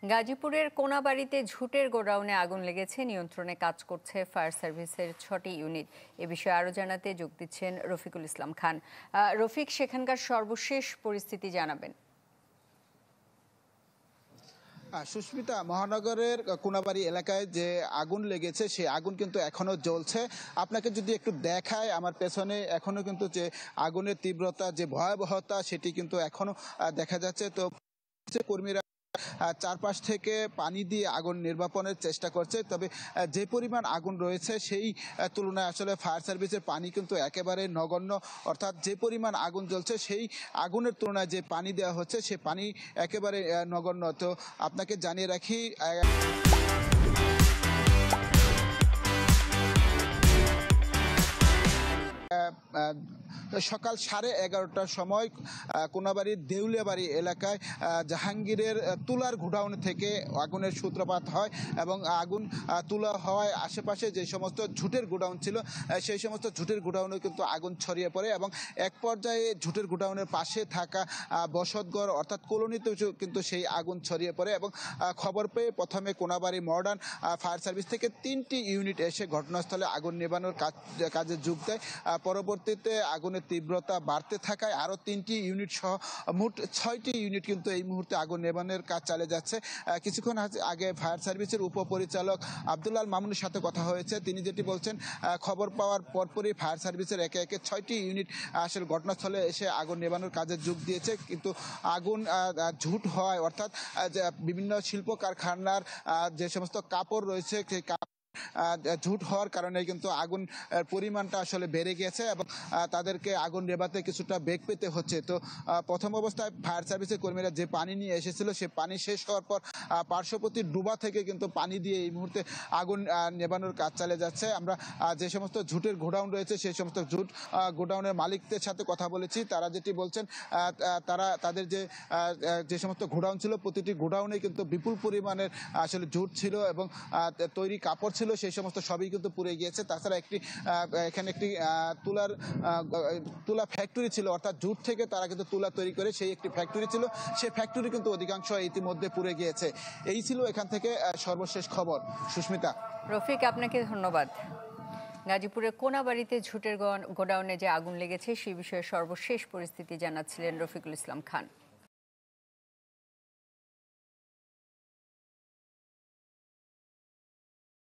গাজীপুরের কোনাবাড়িতে ঝুটের গোডাউনে আগুন লেগেছে। নিয়ন্ত্রণে কাজ করছে ফায়ার সার্ভিসের ৬টি ইউনিট। এ বিষয়ে আরও জানাতে যোগ দিচ্ছেন রফিকুল ইসলাম খান। রফিক, সেখানকার সর্বশেষ পরিস্থিতি জানাবেন। সুস্মিতা, মহানগরের কোনাবাড়ি এলাকায় যে আগুন লেগেছে সেই আগুন কিন্তু এখনো জ্বলছে। আপনাকে যদি একটু দেখায়, আমার পেছনে এখনো কিন্তু যে আগুনের তীব্রতা, যে ভয়াবহতা, সেটি কিন্তু এখনো দেখা যাচ্ছে। তো কর্মীরা চারপাশ থেকে পানি দিয়ে আগুন নির্বাপনের চেষ্টা করছে, তবে যে পরিমাণ আগুন রয়েছে সেই তুলনায় আসলে ফায়ার সার্ভিসের পানি কিন্তু একেবারে নগণ্য। অর্থাৎ যে পরিমাণ আগুন জ্বলছে সেই আগুনের তুলনায় যে পানি দেওয়া হচ্ছে সে পানি একেবারে নগণ্য। তো আপনাকে জানিয়ে রাখি, সকাল 11:30টার সময় কোনাবাড়ির দেউলিয়াবাড়ি এলাকায় জাহাঙ্গীরের তুলার গোডাউন থেকে আগুনের সূত্রপাত হয় এবং আগুন তুলা হওয়ায় আশেপাশে যে সমস্ত ঝুটের গোডাউন ছিল সেই সমস্ত ঝুটের গোডাউনে কিন্তু আগুন ছড়িয়ে পড়ে এবং এক পর্যায়ে ঝুটের গোডাউনের পাশে থাকা বসতঘর অর্থাৎ কলোনিতে কিন্তু সেই আগুন ছড়িয়ে পড়ে এবং খবর পেয়ে প্রথমে কোনাবাড়ি মডার্ন ফায়ার সার্ভিস থেকে 3টি ইউনিট এসে ঘটনাস্থলে আগুন নেভানোর কাজে যোগ দেয়। পরবর্তীতে আগুনের তীব্রতা বাড়তে থাকায় আরও 3টি ইউনিট সহ মোট 6টি ইউনিট কিন্তু এই মুহূর্তে আগুন নেভানোর কাজ চালিয়ে যাচ্ছে। কিছুক্ষণ আগে ফায়ার সার্ভিসের উপপরিচালক আব্দুল্লাহ মামুনের সাথে কথা হয়েছে। তিনি যেটি বলছেন, খবর পাওয়ার পরপরই ফায়ার সার্ভিসের একে একে 6টি ইউনিট আসলে ঘটনাস্থলে এসে আগুন নেভানোর কাজে যোগ দিয়েছে। কিন্তু আগুন ঝুট হওয়ায়, অর্থাৎ বিভিন্ন শিল্প কারখানার যে সমস্ত কাপড় রয়েছে সেই ঝুট হওয়ার কারণে কিন্তু আগুন পরিমাণটা আসলে বেড়ে গেছে এবং তাদেরকে আগুন নেভাতে কিছুটা বেগ পেতে হচ্ছে। তো প্রথম অবস্থায় ফায়ার সার্ভিসের কর্মীরা যে পানি নিয়ে এসেছিল সে পানি শেষ হওয়ার পর পার্শ্ববর্তী ডুবা থেকে কিন্তু পানি দিয়ে এই মুহূর্তে আগুন নেভানোর কাজ চালিয়ে যাচ্ছে। আমরা যে সমস্ত ঝুটের গোডাউন রয়েছে সেই সমস্ত ঝুট গোডাউনের মালিকদের সাথে কথা বলেছি। তারা যেটি বলছেন, তাদের যে সমস্ত গোডাউন ছিল প্রতিটি গোডাউনে কিন্তু বিপুল পরিমাণের আসলে ঝুট ছিল এবং তৈরি কাপড় ছিল, সেই সমস্ত সবই কিন্তু পুড়ে গিয়েছে। তাছাড়া এখানে একটি তুলা ফ্যাক্টরি ছিল, অর্থাৎ জুট থেকে তারা কিন্তু তুলা তৈরি করে সেই একটি ফ্যাক্টরি ছিল, সেই ফ্যাক্টরি কিন্তু অধিকাংশ ইতিমধ্যে পুড়ে গিয়েছে। এই ছিল এখান থেকে সর্বশেষ খবর। সুস্মিতা। রফিক, আপনাকে ধন্যবাদ। গাজীপুরের কোনাবাড়িতে ঝুটের গোডাউনে যে আগুন লেগেছে সেই বিষয়ে সর্বশেষ পরিস্থিতি জানাচ্ছিলেন রফিকুল ইসলাম খান।